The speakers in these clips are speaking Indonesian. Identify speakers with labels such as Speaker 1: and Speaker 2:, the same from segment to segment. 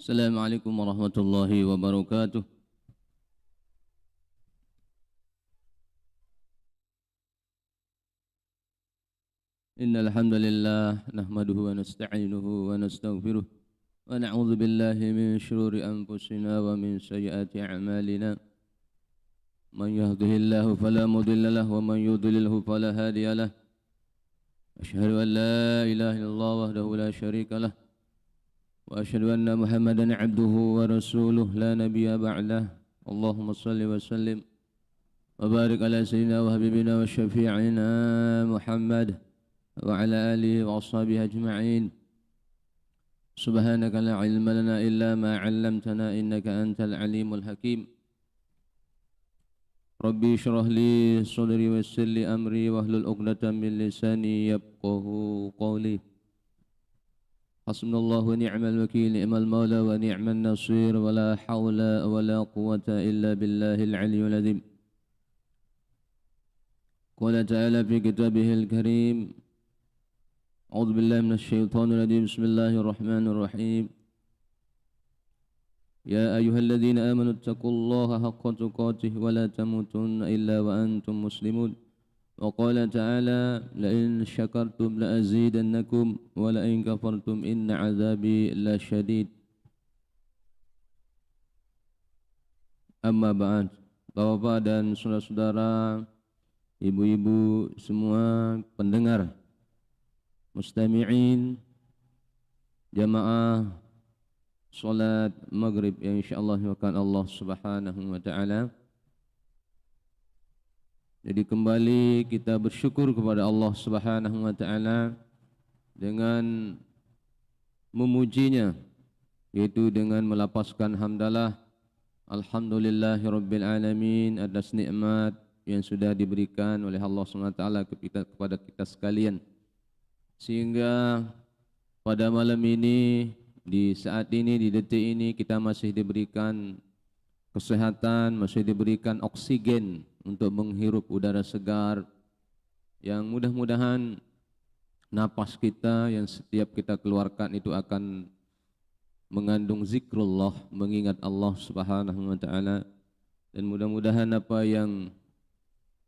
Speaker 1: Assalamualaikum warahmatullahi wabarakatuh. Innal hamdalillah nahmaduhu wa nasta'inuhu wa nastaghfiruh wa na'udzu billahi min shururi anfusina wa min sayyiati a'malina. Man yahdihillahu fala mudilla lahu wa man yudlilhu fala hadiya lahu. Asyhadu an la ilaha illallah wahdahu la syarika lahu wa asyhadu anna Muhammadan 'abduhu wa rasuluhu la nabiyya ba'dahu. Allahumma shalli wa sallim wa barik ala sayyidina wa habibina wa syafi'ina Muhammad wa ala alihi wa ashabihi ajma'in. Subhanaka la ilma lana illa ma 'allamtana innaka antal alimul hakim. Rabbi shrah li sadri wa yassir li amri wahlul 'uqdatam min lisani yafqahu qawli. Hasbunallahu wa ni'mal wakeel, ni'mal mawla wa ni'man nasir, wa la hawla wa la quwwata illa billahil 'aliyyil 'azim. Qala ta'ala fi kitabihil karim, أعوذ بالله من الشيطان الرجيم بسم الله الرحمن الرحيم يا أيها الذين آمنوا اتقوا الله حق تقاته ولا تموتن إلا وأنتم مسلمون وقال تعالى لئن شكرتم لأزيدنكم ولئن كفرتم إن عذابي لشديد. Amma ba'd. Bapak-bapak dan saudara-saudara, ibu-ibu semua pendengar, mustami'in jamaah salat maghrib yang insyaallah akan Allah Subhanahu wa taala. Jadi kembali kita bersyukur kepada Allah Subhanahu wa taala dengan memujinya, yaitu dengan melapaskan hamdalah alhamdulillahirabbil alamin atas nikmat yang sudah diberikan oleh Allah Subhanahu wa taala kepada kita sekalian. Sehingga pada malam ini, di saat ini, di detik ini kita masih diberikan kesehatan, masih diberikan oksigen untuk menghirup udara segar yang mudah-mudahan napas kita yang setiap kita keluarkan itu akan mengandung zikrullah, mengingat Allah Subhanahu wa taala, dan mudah-mudahan apa yang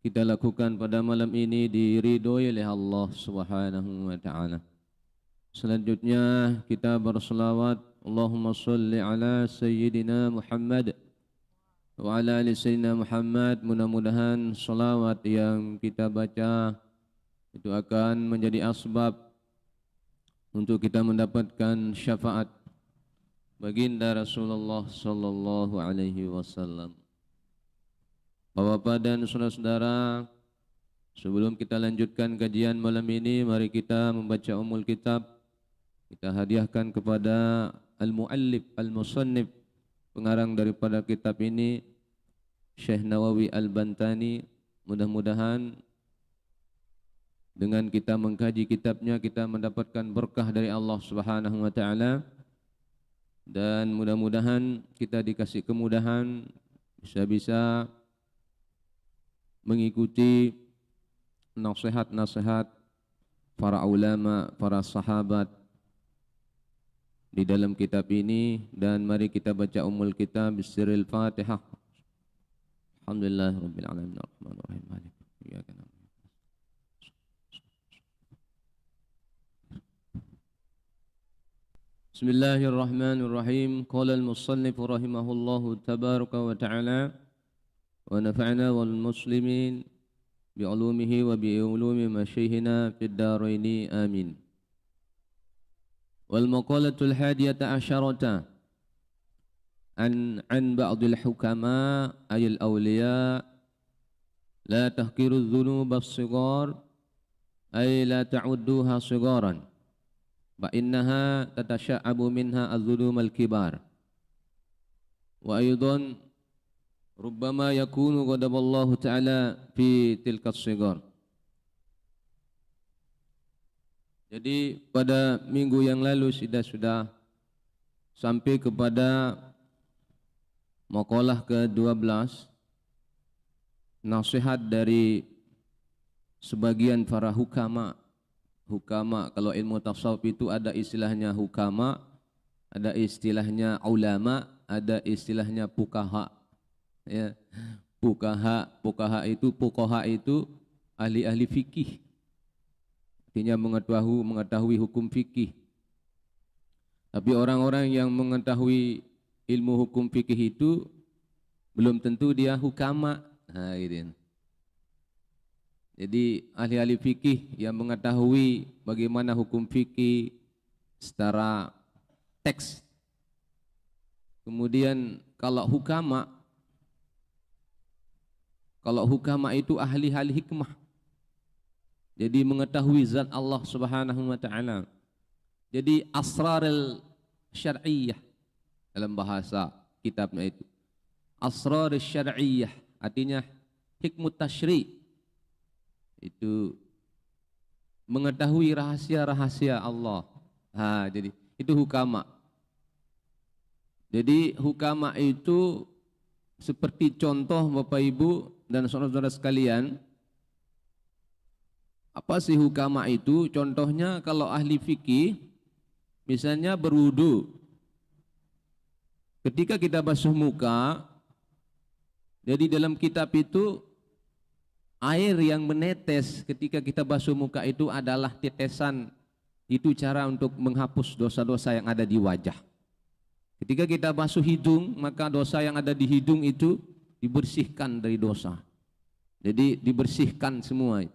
Speaker 1: kita lakukan pada malam ini diridhoi oleh Allah Subhanahu wa taala. Selanjutnya kita berselawat, Allahumma shalli ala sayyidina Muhammad wa ala ali sayyidina Muhammad. Mudah-mudahan selawat yang kita baca itu akan menjadi asbab untuk kita mendapatkan syafaat baginda Rasulullah sallallahu alaihi wasallam. Bapak-bapak dan saudara-saudara, sebelum kita lanjutkan kajian malam ini, mari kita membaca umul kitab. Kita hadiahkan kepada al-muallif, al-musannif, pengarang daripada kitab ini, Syekh Nawawi Al-Bantani. Mudah-mudahan dengan kita mengkaji kitabnya, kita mendapatkan berkah dari Allah Subhanahu wa taala, dan mudah-mudahan kita dikasih kemudahan bisa-bisa mengikuti nasihat-nasihat para ulama, para sahabat di dalam kitab ini. Dan mari kita baca umul kitab bisiril Fatihah. Alhamdulillahirabbil alamin arrahmanir rahim maliki iyyaka na'budu. Bismillahirrahmanirrahim. Qala al-musannif rahimahullahu tabaraka wa ta'ala wa nafa'na wal muslimin bi ulumihi wa bi ulumi masyayikhina fid daraini amin. Wal maqalatul hadiyata asyarata an ba'dil hukama ayil awliya la tahkiru dhunuba as-sigar ay la ta'udduha sigaran fa innaha tatasha'abu minha adh-dhunum al-kibar wa aydan rubbama yakunu ghadaballahu ta'ala fi tilkas sigar. Jadi pada minggu yang lalu sudah sampai kepada maqalah ke-12, nasihat dari sebagian para hukama. Hukama, kalau ilmu tasawuf itu ada istilahnya hukama, ada istilahnya ulama, ada istilahnya fuqaha. Ya. Fuqaha itu ahli-ahli fikih. Artinya mengetahui hukum fikih. Tapi orang-orang yang mengetahui ilmu hukum fikih itu belum tentu dia hukama. Nah, gitu. Jadi ahli-ahli fikih yang mengetahui bagaimana hukum fikih secara teks. Kemudian kalau hukama itu ahli-ahli hikmah. Jadi mengetahui zat Allah Subhanahu wa taala. Jadi asrarul syar'iyyah dalam bahasa kitabnya itu. Asrarul syar'iyyah artinya hikmut tasyri'. Itu mengetahui rahasia-rahasia Allah. Jadi itu hukama. Jadi hukama itu seperti contoh Bapak Ibu dan saudara-saudara sekalian. Apa sih hukama itu? Contohnya kalau ahli fikih, misalnya berwudu. Ketika kita basuh muka, jadi dalam kitab itu air yang menetes ketika kita basuh muka itu adalah tetesan. Itu cara untuk menghapus dosa-dosa yang ada di wajah. Ketika kita basuh hidung, maka dosa yang ada di hidung itu dibersihkan dari dosa. Jadi dibersihkan semua.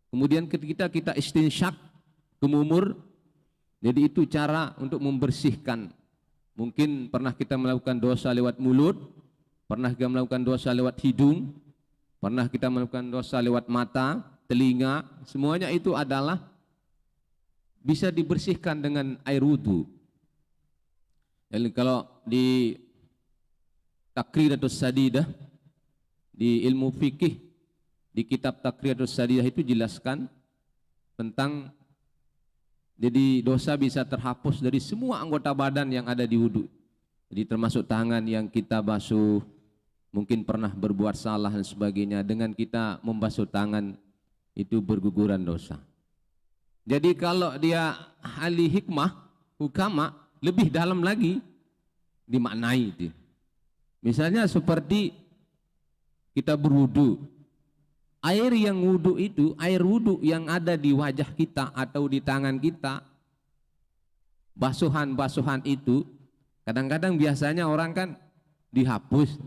Speaker 1: Kemudian ketika kita istinsyak ke mumur, jadi itu cara untuk membersihkan. Mungkin pernah kita melakukan dosa lewat mulut, pernah kita melakukan dosa lewat hidung, pernah kita melakukan dosa lewat mata, telinga, semuanya itu adalah bisa dibersihkan dengan air wudu. Jadi kalau di Taqridatus Sadidah, di ilmu fikih, di kitab Taqridatus Sadidah itu jelaskan tentang jadi dosa bisa terhapus dari semua anggota badan yang ada di wudu. Jadi termasuk tangan yang kita basuh, mungkin pernah berbuat salah dan sebagainya, dengan kita membasuh tangan itu berguguran dosa. Jadi kalau dia ahli hikmah, hukama, lebih dalam lagi dimaknai itu. Misalnya seperti kita berwudu, air yang wudu itu, air wudu yang ada di wajah kita atau di tangan kita, basuhan-basuhan itu, kadang-kadang biasanya orang kan dihapus,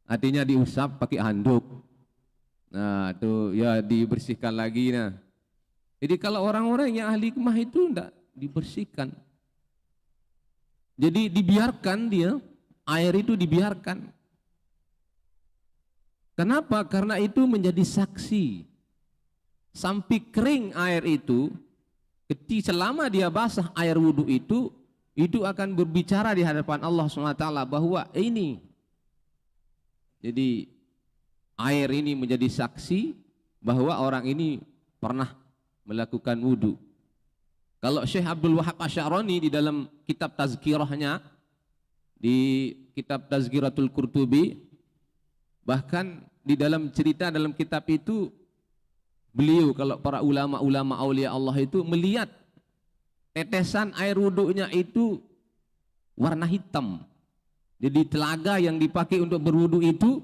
Speaker 1: artinya diusap pakai handuk. Nah, itu ya dibersihkan lagi. Nah, jadi kalau orang-orang yang ahli hikmah itu enggak dibersihkan. Jadi dibiarkan dia, air itu dibiarkan. Kenapa? Karena itu menjadi saksi. Sampai kering air itu, selama dia basah air wudhu itu akan berbicara di hadapan Allah SWT bahwa ini. Jadi air ini menjadi saksi bahwa orang ini pernah melakukan wudhu. Kalau Syekh Abdul Wahab Asy'arani di dalam kitab tazkirahnya, di kitab Tazkiratul Qurtubi, bahkan di dalam cerita dalam kitab itu, beliau kalau para ulama-ulama aulia Allah itu melihat tetesan air wudhunya itu warna hitam. Jadi telaga yang dipakai untuk berwudu itu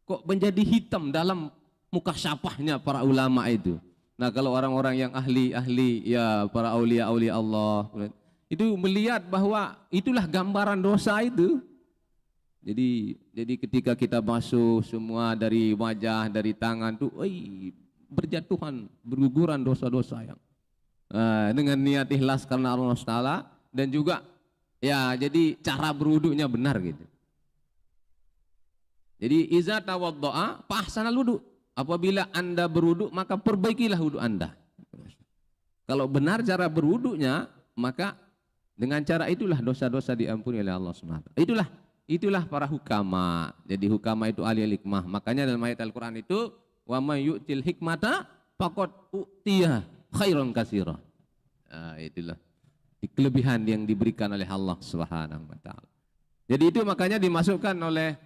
Speaker 1: kok menjadi hitam dalam muka syafahnya para ulama itu. Nah, kalau orang-orang yang ahli ya para aulia-aulia Allah itu melihat bahwa itulah gambaran dosa itu. Jadi ketika kita basuh semua dari wajah, dari tangan tuh, berjatuhan, berguguran dosa-dosa yang dengan niat ikhlas karena Allah Taala, dan juga ya jadi cara berwudunya benar gitu. Jadi iza tawaddoa fa ahsanal wudu. Apabila Anda berwudu, maka perbaikilah wudu Anda. Kalau benar cara berwudunya, maka dengan cara itulah dosa-dosa diampuni oleh Allah SWT. Itulah para hukama. Jadi hukama itu ahli hikmah. Makanya dalam ayat Al-Quran itu, wa may yu'til hikmata faqad u'tiya khairan katsira. Itulah kelebihan yang diberikan oleh Allah Subhanahu wa taala. Jadi itu makanya dimasukkan oleh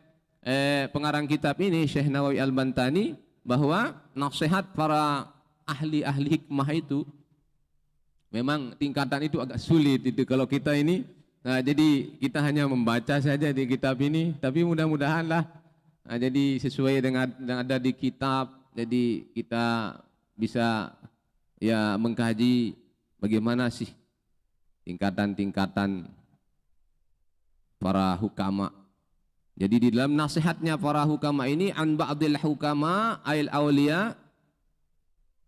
Speaker 1: pengarang kitab ini Syekh Nawawi Al-Bantani, bahwa nasihat para ahli hikmah itu memang tingkatan itu agak sulit itu. Kalau kita ini Nah, jadi kita hanya membaca saja di kitab ini, tapi mudah-mudahanlah jadi sesuai dengan yang ada di kitab, jadi kita bisa ya mengkaji bagaimana sih tingkatan-tingkatan para hukama. Jadi di dalam nasihatnya para hukama ini, an ba'dil hukama ail awliya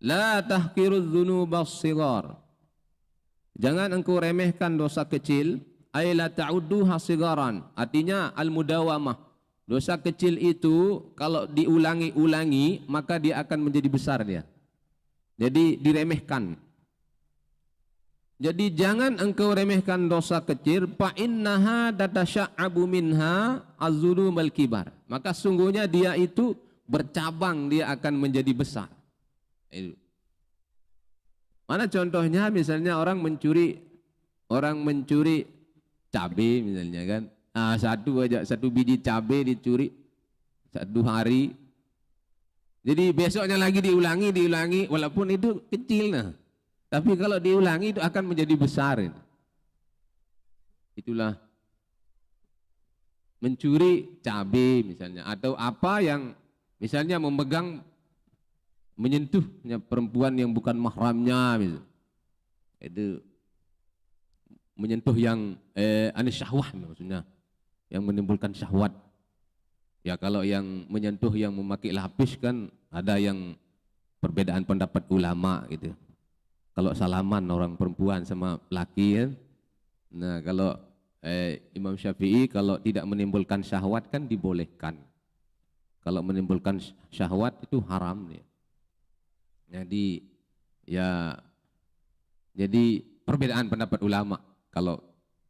Speaker 1: la tahqirudz dzunubas shighar. Jangan engkau remehkan dosa kecil, ay la ta'udduha shigaran. Artinya al-mudawamah. Dosa kecil itu kalau diulangi-ulangi maka dia akan menjadi besar dia. Jadi diremehkan. Jadi jangan engkau remehkan dosa kecil, fa innaha tatasya'abu minha az-dzunubal kibar. Maka sungguhnya dia itu bercabang, dia akan menjadi besar. Mana contohnya, misalnya orang mencuri cabai misalnya kan, satu biji cabai dicuri satu hari, jadi besoknya lagi diulangi walaupun itu kecil, nah tapi kalau diulangi itu akan menjadi besar. Itulah mencuri cabai misalnya, atau apa yang misalnya menyentuhnya perempuan yang bukan mahramnya, misalnya. Itu menyentuh yang anis syahwah, maksudnya yang menimbulkan syahwat. Ya kalau yang menyentuh yang memakai lapis kan ada yang perbedaan pendapat ulama gitu. Kalau salaman orang perempuan sama laki kan, nah kalau Imam Syafi'i kalau tidak menimbulkan syahwat kan dibolehkan. Kalau menimbulkan syahwat itu haram ya. Jadi perbedaan pendapat ulama kalau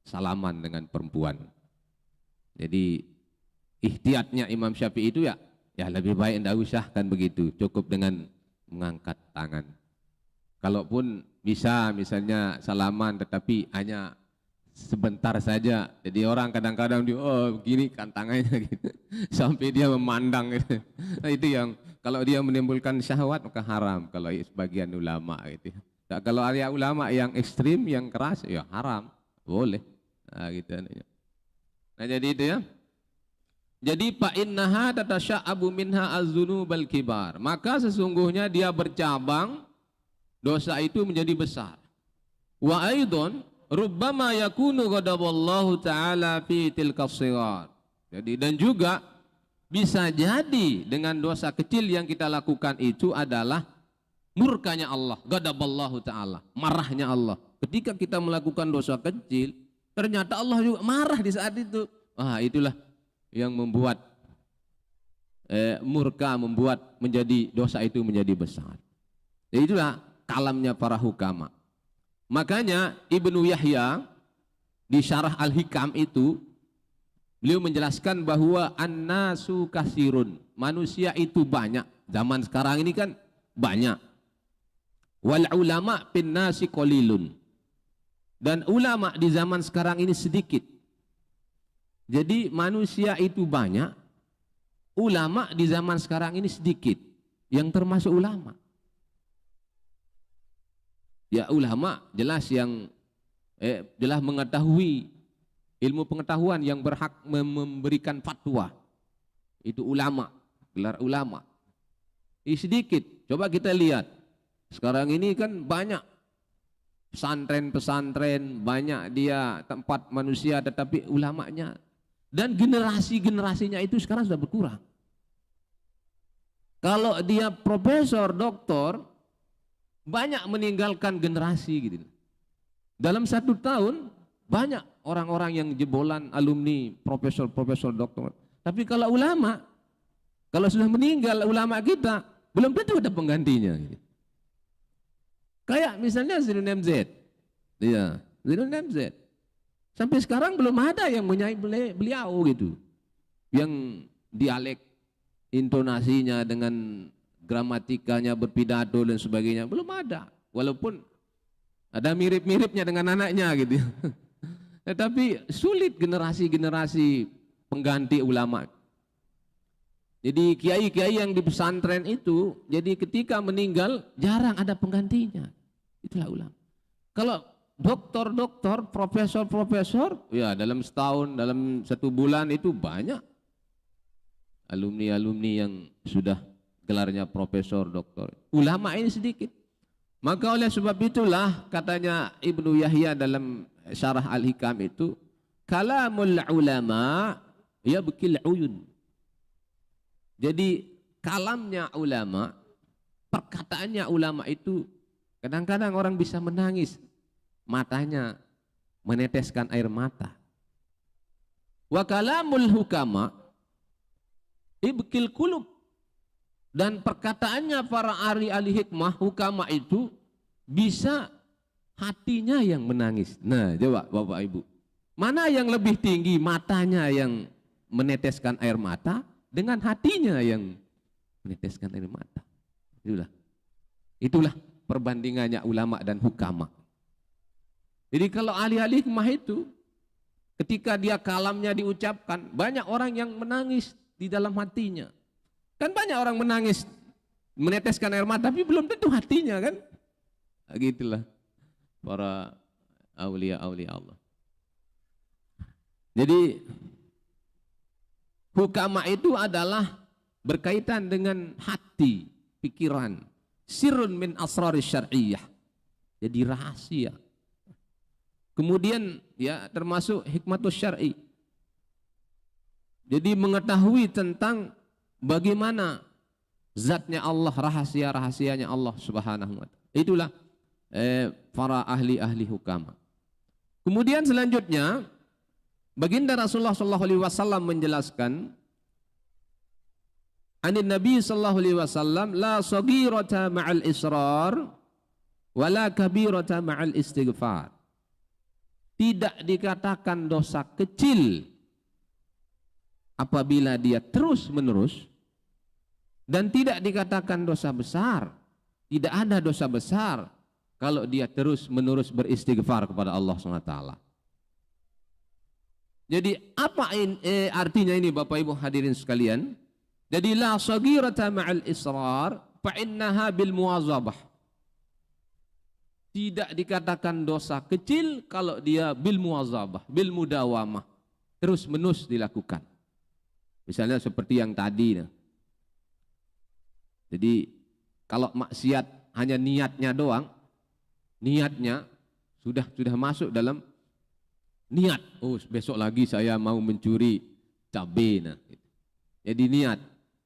Speaker 1: salaman dengan perempuan. Jadi ihtiyatnya Imam Syafi'i itu ya lebih baik tidak usah kan begitu, cukup dengan mengangkat tangan. Kalaupun bisa misalnya salaman tetapi hanya sebentar saja, jadi orang kadang-kadang dia begini kan tangannya gitu sampai dia memandang gitu. Nah, itu yang kalau dia menimbulkan syahwat maka haram kalau sebagian ulama gitu. Nah, kalau ada ulama yang ekstrim yang keras ya haram, boleh. Nah, gitu. Nah, jadi itu ya. Jadi fa innaha tatasya'abu minha az-dzunubal kibar. Maka sesungguhnya dia bercabang, dosa itu menjadi besar. Wa aidon rubbama yakunu ghadaballahu ta'ala fi tilkas shighar. Jadi dan juga bisa jadi dengan dosa kecil yang kita lakukan itu adalah murkanya Allah, ghadaballahu ta'ala, marahnya Allah. Ketika kita melakukan dosa kecil, ternyata Allah juga marah di saat itu. Itulah yang membuat murka, membuat menjadi dosa itu menjadi besar. Jadi itulah kalamnya para hukama. Makanya Ibnu Yahya di Syarah Al-Hikam itu beliau menjelaskan bahwa an-nasu kasirun, manusia itu banyak. Zaman sekarang ini kan banyak. Wal ulama fin nasi qalilun. Dan ulama di zaman sekarang ini sedikit. Jadi manusia itu banyak, ulama di zaman sekarang ini sedikit, yang termasuk ulama. Ya ulama jelas yang jelas mengetahui ilmu pengetahuan yang berhak memberikan fatwa. Itu ulama, gelar ulama. Ini sedikit. Coba kita lihat. Sekarang ini kan banyak pesantren-pesantren, banyak dia tempat manusia tetapi ulamanya dan generasi-generasinya itu sekarang sudah berkurang. Kalau dia profesor, doktor, banyak meninggalkan generasi gitu. Dalam 1 tahun banyak orang-orang yang jebolan alumni profesor, doktor. Tapi kalau ulama, kalau sudah meninggal ulama kita, belum tentu ada penggantinya. Gitu. Kayak misalnya Zainul MZ, iya, Zainul MZ. Sampai sekarang belum ada yang menyai beliau gitu, yang dialek intonasinya dengan gramatikanya berpidato dan sebagainya belum ada, walaupun ada mirip-miripnya dengan anaknya gitu. Tetapi sulit generasi-generasi pengganti ulama. Jadi kiai-kiai yang di pesantren itu, jadi ketika meninggal jarang ada penggantinya. Itulah ulama. Kalau doktor-doktor, profesor-profesor, ya dalam setahun, dalam 1 bulan itu banyak alumni-alumni yang sudah gelarnya profesor, doktor. Ulama ini sedikit. Maka oleh sebab itulah katanya Ibnu Yahya dalam Syarah Al-Hikam itu, kalamul ulama yabkil uyun. Jadi kalamnya ulama, perkataannya ulama itu kadang-kadang orang bisa menangis, matanya meneteskan air mata. Wa kalamul hukama ibkil kulub. Dan perkataannya para ahli hikmah, hukama itu bisa hatinya yang menangis. Nah, coba Bapak Ibu, mana yang lebih tinggi, matanya yang meneteskan air mata dengan hatinya yang meneteskan air mata? Itulah perbandingannya ulama dan hukama. Jadi kalau ahli-ahli hikmah itu ketika dia kalamnya diucapkan, banyak orang yang menangis di dalam hatinya. Kan banyak orang menangis meneteskan air mata tapi belum tentu hatinya kan. Gitulah para aulia-aulia Allah. Jadi hukama itu adalah berkaitan dengan hati, pikiran, sirrun min asraris syar'iyyah. Jadi rahasia. Kemudian ya termasuk hikmatus syar'i. Jadi mengetahui tentang bagaimana zatnya Allah, rahasia-rahasianya Allah Subhanahu wa ta'ala. Itulah para ahli-ahli hukama. Kemudian selanjutnya baginda Rasulullah sallallahu alaihi wasallam menjelaskan, anin Nabi sallallahu alaihi wasallam, la saghirata ma'al israr wa la kabirata ma'al istighfar. Tidak dikatakan dosa kecil apabila dia terus-menerus, dan tidak dikatakan dosa besar. Tidak ada dosa besar kalau dia terus-menerus beristighfar kepada Allah SWT. Jadi apa artinya ini Bapak Ibu hadirin sekalian? Jadi la saghirata ma'al israr fa innaha bil muwazabah. Tidak dikatakan dosa kecil kalau dia bil muwazabah, bil mudawamah, terus-menerus dilakukan. Misalnya seperti yang tadi. Jadi kalau maksiat hanya niatnya doang, niatnya sudah masuk dalam niat. Oh, besok lagi saya mau mencuri cabai. Nah, gitu. Jadi niat.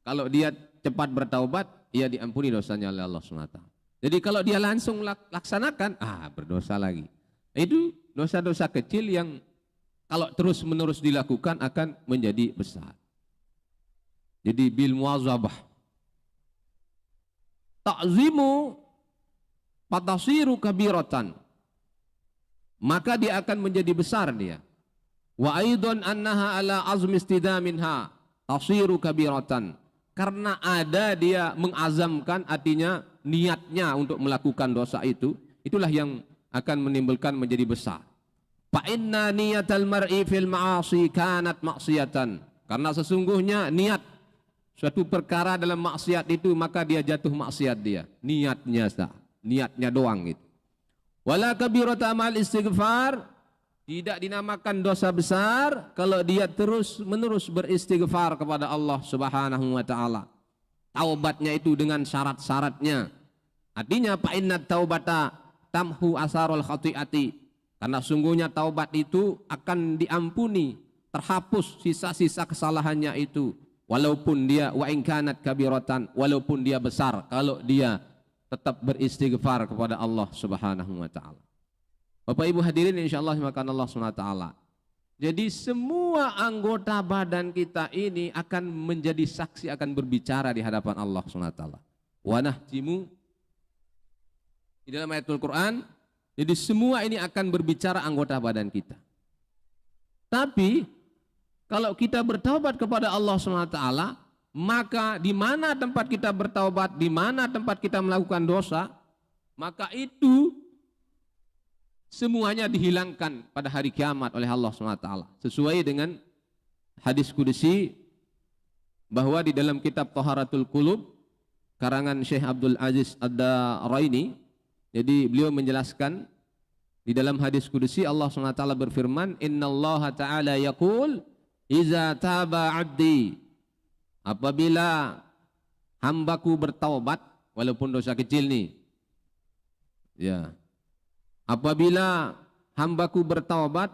Speaker 1: Kalau dia cepat bertaubat, ia diampuni dosanya oleh Allah SWT. Jadi kalau dia langsung laksanakan, berdosa lagi. Itu dosa-dosa kecil yang kalau terus-menerus dilakukan akan menjadi besar. Jadi bil muwazabah. Ta'zimu patasiru kabiratan, maka dia akan menjadi besar dia. Wa aidon annaha ala azmi istidaminha tasiru kabiratan, karena ada dia mengazamkan, artinya niatnya untuk melakukan dosa itu, itulah yang akan menimbulkan menjadi besar. Fa inna niyatal mar'i fil ma'asi kanat maksiyatan, karena sesungguhnya niat suatu perkara dalam maksiat itu maka dia jatuh maksiat dia. Niatnya doang itu. Wala kabirata amal istighfar, tidak dinamakan dosa besar kalau dia terus-menerus beristighfar kepada Allah Subhanahu wa taala. Taubatnya itu dengan syarat-syaratnya. Artinya fa inna taubata tamhu asarul khati'ati, karena sungguhnya taubat itu akan diampuni, terhapus sisa-sisa kesalahannya itu. Walaupun dia wa in kanat kabiratan, walaupun dia besar, kalau dia tetap beristighfar kepada Allah Subhanahu wa taala. Bapak Ibu hadirin insyaallah makan Allah Subhanahu wa taala. Jadi semua anggota badan kita ini akan menjadi saksi, akan berbicara di hadapan Allah Subhanahu wa taala. Wa nahtimu, di dalam ayatul Quran, jadi semua ini akan berbicara anggota badan kita. Tapi kalau kita bertaubat kepada Allah SWT, maka di mana tempat kita bertaubat, di mana tempat kita melakukan dosa, maka itu semuanya dihilangkan pada hari kiamat oleh Allah SWT. Sesuai dengan hadis qudsi bahwa di dalam kitab Thaharatul Qulub karangan Syekh Abdul Aziz Ad-Daraini, jadi beliau menjelaskan Di dalam hadis kudusi Allah SWT berfirman, Innallaha ta'ala yaqul, Iza taba abdi, apabila hambaku bertaubat, walaupun dosa kecil nih, ya, apabila hambaku bertaubat,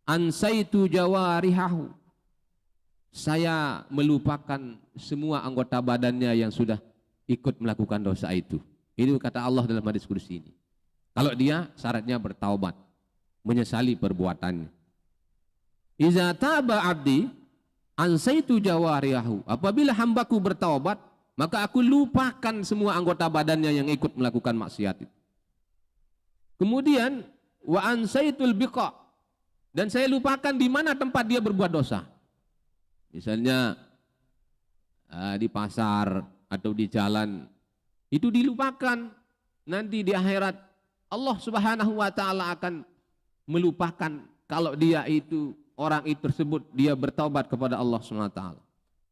Speaker 1: ansaitu jawarihahu, saya melupakan semua anggota badannya yang sudah ikut melakukan dosa itu. Ini kata Allah dalam hadis kursi ini. Kalau dia syaratnya bertaubat, menyesali perbuatannya. Iza taba abdi, ansaitu jawarihahu, apabila hambaku bertaubat, maka aku lupakan semua anggota badannya yang ikut melakukan maksiat itu. Kemudian wa ansaitul biqa, dan saya lupakan di mana tempat dia berbuat dosa. Misalnya di pasar atau di jalan, itu dilupakan. Nanti di akhirat Allah Subhanahu wa taala akan melupakan kalau dia itu, orang itu tersebut dia bertaubat kepada Allah Subhanahu wa taala.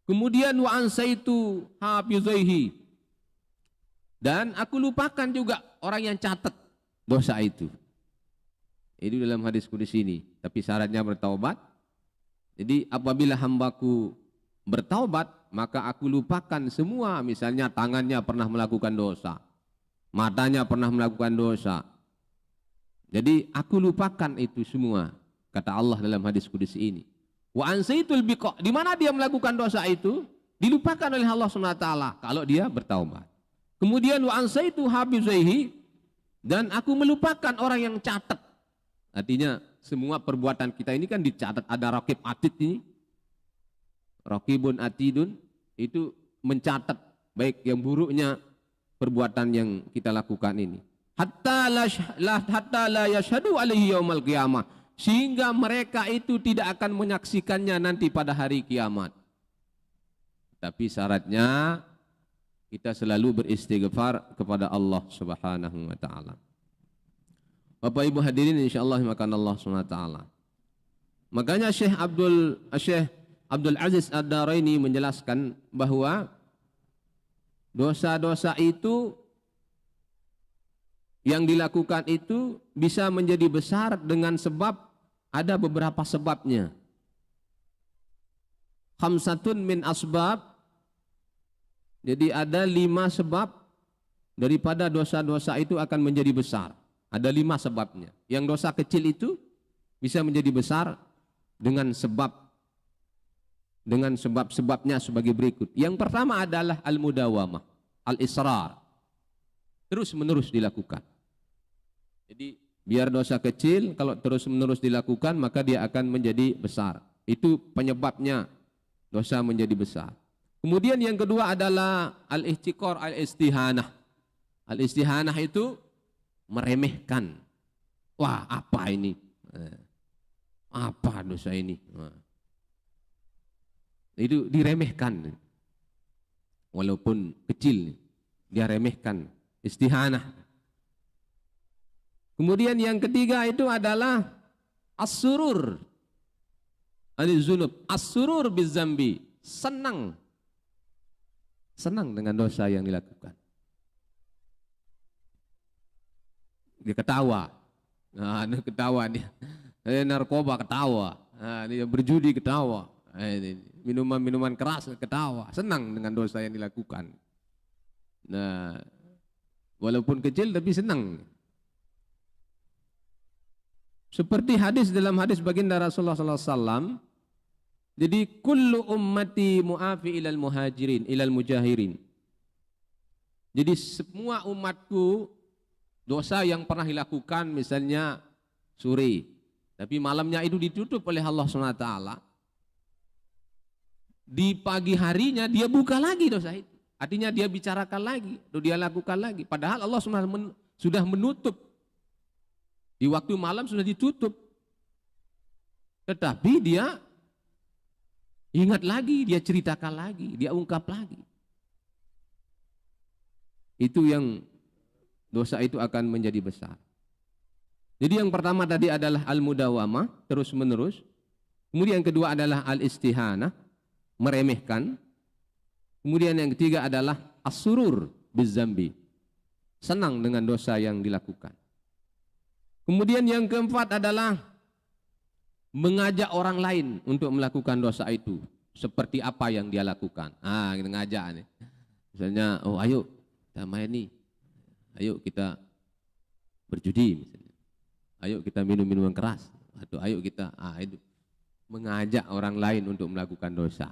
Speaker 1: Kemudian wa ansaitu hafizaihi, dan aku lupakan juga orang yang catat dosa itu. Itu dalam hadis kudus ini, tapi syaratnya bertaubat. Jadi apabila hambaku bertaubat, maka aku lupakan semua, misalnya tangannya pernah melakukan dosa, matanya pernah melakukan dosa. Jadi aku lupakan itu semua, kata Allah dalam hadis kudus ini. Wa ansaitul biqa, di mana dia melakukan dosa itu dilupakan oleh Allah SWT kalau dia bertaubat. Kemudian wa ansaitu hafizaihi, dan aku melupakan orang yang catat. Artinya semua perbuatan kita ini kan dicatat, ada raqib atid ini. Raqibun atidun itu mencatat baik yang buruknya perbuatan yang kita lakukan ini. Hatta la yashhadu alaihi yaumal qiyamah, sehingga mereka itu tidak akan menyaksikannya nanti pada hari kiamat. Tapi syaratnya kita selalu beristighfar kepada Allah Subhanahu wa taala. Bapak Ibu hadirin insyaallah makan Allah SWT. Makanya Syekh Abdul Aziz Ad-Daraini menjelaskan bahwa dosa-dosa itu yang dilakukan itu bisa menjadi besar dengan sebab, ada beberapa sebabnya. Khamsatun min asbab, jadi ada 5 sebab daripada dosa-dosa itu akan menjadi besar. Ada 5 sebabnya. Yang dosa kecil itu bisa menjadi besar dengan sebab-sebabnya sebagai berikut. Yang pertama adalah al-mudawamah, al-israr, terus-menerus dilakukan. Jadi biar dosa kecil, kalau terus-menerus dilakukan maka dia akan menjadi besar. Itu penyebabnya dosa menjadi besar. Kemudian yang kedua adalah al-ihtiqar, al-istihanah. Al-istihanah itu meremehkan. Wah, apa ini? Apa dosa ini? Itu diremehkan. Walaupun kecil, dia remehkan. Istihanah. Kemudian yang ketiga itu adalah as-surur al-zunub. As-surur bizambi. Senang dengan dosa yang dilakukan. Dia ketawa. Nah, dia ketawa dia. Narkoba ketawa. Nah, dia berjudi ketawa. Minuman-minuman keras ketawa. Senang dengan dosa yang dilakukan. Nah, walaupun kecil tapi senang. Seperti dalam hadis baginda Rasulullah SAW. Jadi kullu ummati mu'afi ilal muhajirin, ilal mujahirin. Jadi semua umatku, dosa yang pernah dilakukan misalnya sore, tapi malamnya itu ditutup oleh Allah SWT. Di pagi harinya dia buka lagi dosa itu. Artinya dia bicarakan lagi, atau dia lakukan lagi. Padahal Allah sudah menutup. Di waktu malam sudah ditutup. Tetapi dia ingat lagi, dia ceritakan lagi, dia ungkap lagi. Itu yang dosa itu akan menjadi besar. Jadi yang pertama tadi adalah al-mudawamah, terus menerus. Kemudian yang kedua adalah al-istihanah, meremehkan. Kemudian yang ketiga adalah as-surur bizzambi, senang dengan dosa yang dilakukan. Kemudian yang keempat adalah mengajak orang lain untuk melakukan dosa itu. Seperti apa yang dia lakukan. Kita ngajak nih. Misalnya, oh ayo kita main nih. Ayo kita berjudi misalnya. Ayo kita minum minuman keras. Atau ayo kita, itu mengajak orang lain untuk melakukan dosa.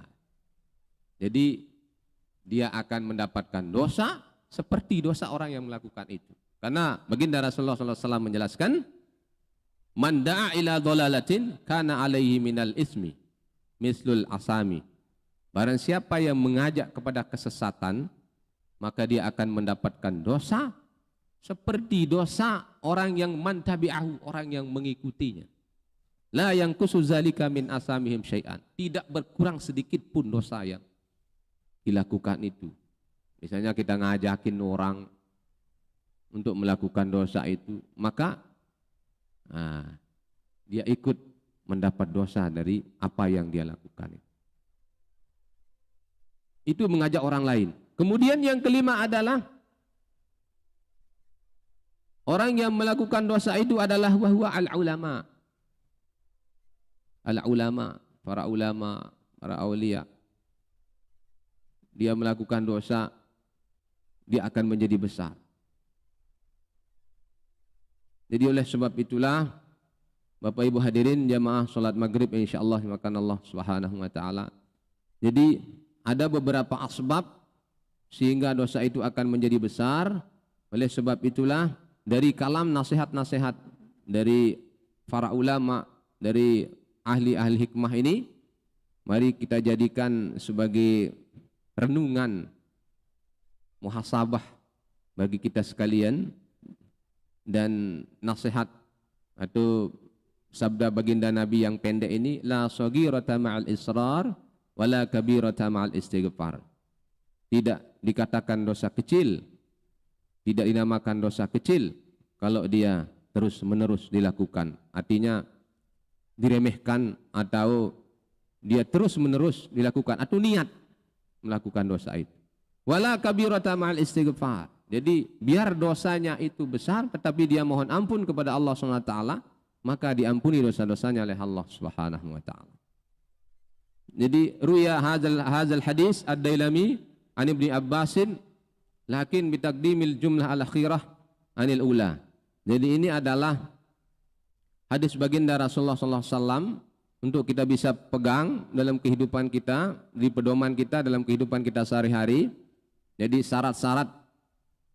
Speaker 1: Jadi dia akan mendapatkan dosa seperti dosa orang yang melakukan itu. Karena baginda Rasulullah SAW menjelaskan, man da'a ila dhalalatin kana alaihi minal ismi mislul asami. Barang siapa yang mengajak kepada kesesatan, maka dia akan mendapatkan dosa seperti dosa orang yang man tabi'ahu, orang yang mengikutinya. La yang kusuzalika min asamihim syai'an. Tidak berkurang sedikit pun dosa yang dilakukan itu. Misalnya kita ngajakin orang untuk melakukan dosa itu, maka dia ikut mendapat dosa dari apa yang dia lakukan. Itu mengajak orang lain. Kemudian yang kelima adalah orang yang melakukan dosa itu adalah wahwa al-ulama. Al-ulama, para ulama, para aulia. Dia melakukan dosa, dia akan menjadi besar. Jadi oleh sebab itulah Bapak Ibu hadirin jamaah salat maghrib insyaallah makan Allah Subhanahu wa taala. Jadi ada beberapa asbab sehingga dosa itu akan menjadi besar. Oleh sebab itulah dari kalam nasihat-nasihat dari para ulama, dari ahli-ahli hikmah ini, mari kita jadikan sebagai renungan muhasabah bagi kita sekalian, dan nasihat atau sabda baginda Nabi yang pendek ini, la saghirata ma'al israr wala kabirata ma'al istighfar. Tidak dikatakan dosa kecil, tidak dinamakan dosa kecil kalau dia terus-menerus dilakukan. Artinya diremehkan atau dia terus-menerus dilakukan atau niat melakukan dosa itu. Wala kabirata ma'al istighfar. Jadi biar dosanya itu besar tetapi dia mohon ampun kepada Allah SWT, maka diampuni dosa-dosanya oleh Allah Subhanahu wa taala. Jadi ruya hadzal hadis ad-Dailami an Ibnu Abbasin lakin bitaqdimil jumlah al-akhirah anil ula. Jadi ini adalah hadis baginda Rasulullah sallallahu alaihi wasallam untuk kita bisa pegang dalam kehidupan kita, di pedoman kita dalam kehidupan kita sehari-hari. Jadi syarat-syarat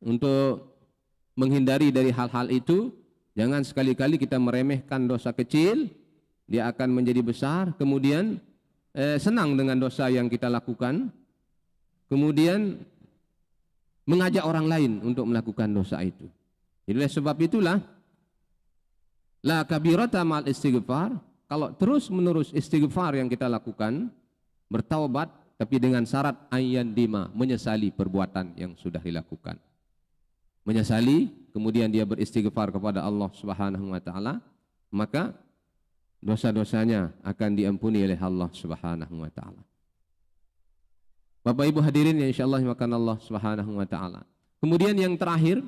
Speaker 1: untuk menghindari dari hal-hal itu, jangan sekali-kali kita meremehkan dosa kecil, dia akan menjadi besar. Kemudian senang dengan dosa yang kita lakukan, kemudian mengajak orang lain untuk melakukan dosa itu. Jadi oleh sebab itulah la kabirata ma'al istighfar. Kalau terus menerus istighfar yang kita lakukan, bertaubat, tapi dengan syarat ayyan dima, menyesali perbuatan yang sudah dilakukan. Menyesali, kemudian dia beristighfar kepada Allah Subhanahu wa taala, maka dosa-dosanya akan diampuni oleh Allah Subhanahu wa taala. Bapak Ibu hadirin yang insyaallah makan Allah Subhanahu wa taala. Kemudian yang terakhir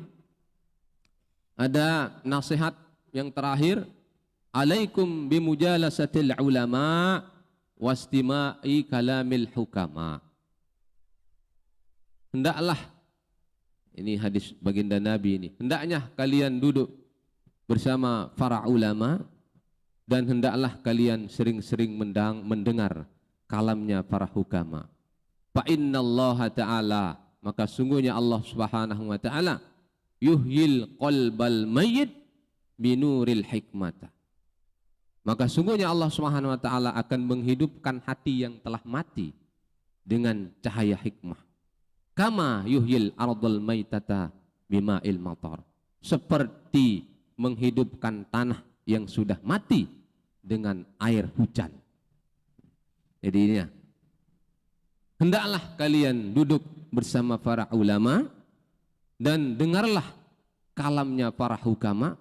Speaker 1: ada nasihat yang terakhir, alaikum bimujalasatil ulama wastima'i kalamil hukama. Hendaklah, ini hadis baginda Nabi ini, hendaknya kalian duduk bersama para ulama dan hendaklah kalian sering-sering mendengar kalamnya para hukama. Fa innallaha ta'ala, maka sungguhnya Allah Subhanahu wa taala, yuhyil qalbal mayyit binuril hikmata. Maka sungguhnya Allah Subhanahu wa taala akan menghidupkan hati yang telah mati dengan cahaya hikmah. Kama yuhyil ardal maitata bima'il matar. Seperti menghidupkan tanah yang sudah mati dengan air hujan. Jadi ini ya. Hendaklah kalian duduk bersama para ulama dan dengarlah kalamnya para hukama,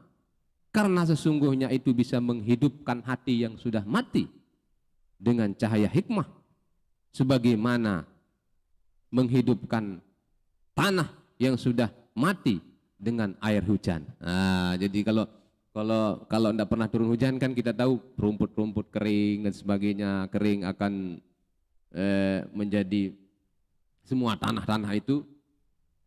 Speaker 1: karena sesungguhnya itu bisa menghidupkan hati yang sudah mati dengan cahaya hikmah, sebagaimana menghidupkan tanah yang sudah mati dengan air hujan. Jadi kalau Kalau tidak pernah turun hujan kan kita tahu rumput-rumput kering dan sebagainya, kering akan menjadi semua tanah-tanah itu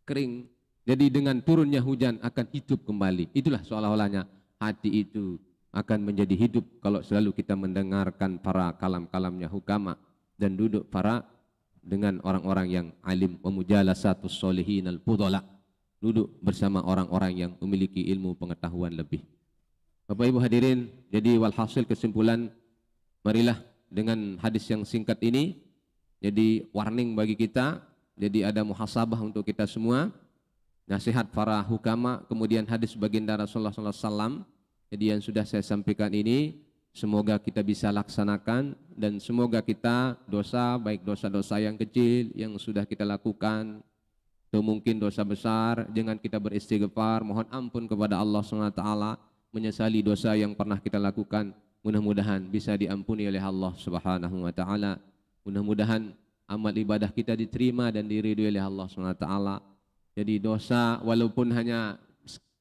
Speaker 1: kering. Jadi dengan turunnya hujan akan hidup kembali. Itulah seolah-olahnya hati itu akan menjadi hidup kalau selalu kita mendengarkan para kalam-kalamnya hukama dan duduk dengan orang-orang yang alim, wa mujalasatus sholihin al-fudhala, duduk bersama orang-orang yang memiliki ilmu pengetahuan lebih. Bapak Ibu hadirin, jadi walhasil kesimpulan, marilah dengan hadis yang singkat ini jadi warning bagi kita, jadi ada muhasabah untuk kita semua, nasihat para hukama, kemudian hadis baginda Rasulullah SAW. Jadi yang sudah saya sampaikan ini semoga kita bisa laksanakan, dan semoga kita dosa, baik dosa-dosa yang kecil yang sudah kita lakukan atau mungkin dosa besar, jangan kita beristighfar, mohon ampun kepada Allah SWT, menyesali dosa yang pernah kita lakukan. Mudah-mudahan bisa diampuni oleh Allah Subhanahu wa taala. Mudah-mudahan amal ibadah kita diterima dan diridhoi oleh Allah Subhanahu wa taala. Jadi dosa walaupun hanya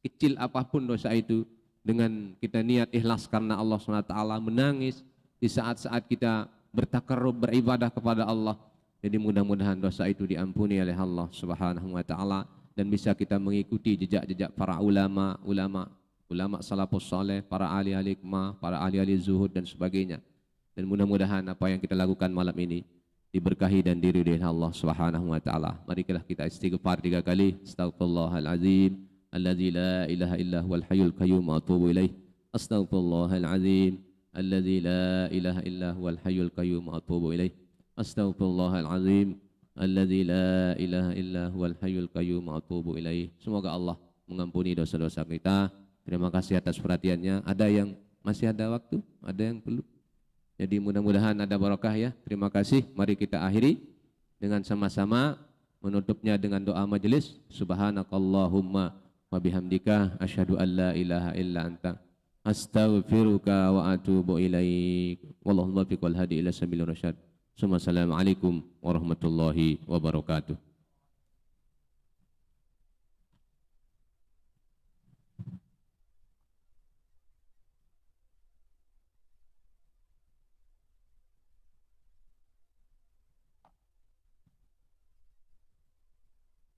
Speaker 1: kecil apapun dosa itu, dengan kita niat ikhlas karena Allah Subhanahu wa taala, menangis di saat-saat kita bertakarrub beribadah kepada Allah. Jadi mudah-mudahan dosa itu diampuni oleh Allah Subhanahu wa taala dan bisa kita mengikuti jejak-jejak para ulama salafus saleh, para ahli-ahli hikmah, para ahli-ahli zuhud dan sebagainya. Dan mudah-mudahan apa yang kita lakukan malam ini diberkahi dan diridhai Allah Subhanahu wa taala. Marilah kita istighfar 3 kali. Astaghfirullahalazim alladzi la ilaha illa huwal hayyul qayyum wa atubu ilaih. Astaghfirullahalazim alladzi la ilaha illa huwal hayyul qayyum wa atubu ilaih. Astaghfirullahalazim alladzi la ilaha illa huwal hayyul qayyum wa atubu ilaih. Semoga Allah mengampuni dosa-dosa kita. Terima kasih atas perhatiannya. Ada yang masih ada waktu, ada yang belum. Jadi mudah-mudahan ada barakah ya. Terima kasih. Mari kita akhiri dengan sama-sama menutupnya dengan doa majelis. Subhanakallahumma wa bihamdika asyhadu an la ilaha illa anta astaghfiruka wa atubu ilaik. Wallahu muwaffiq wal hadi ila sabilir rasyad. Assalamualaikum warahmatullahi wabarakatuh.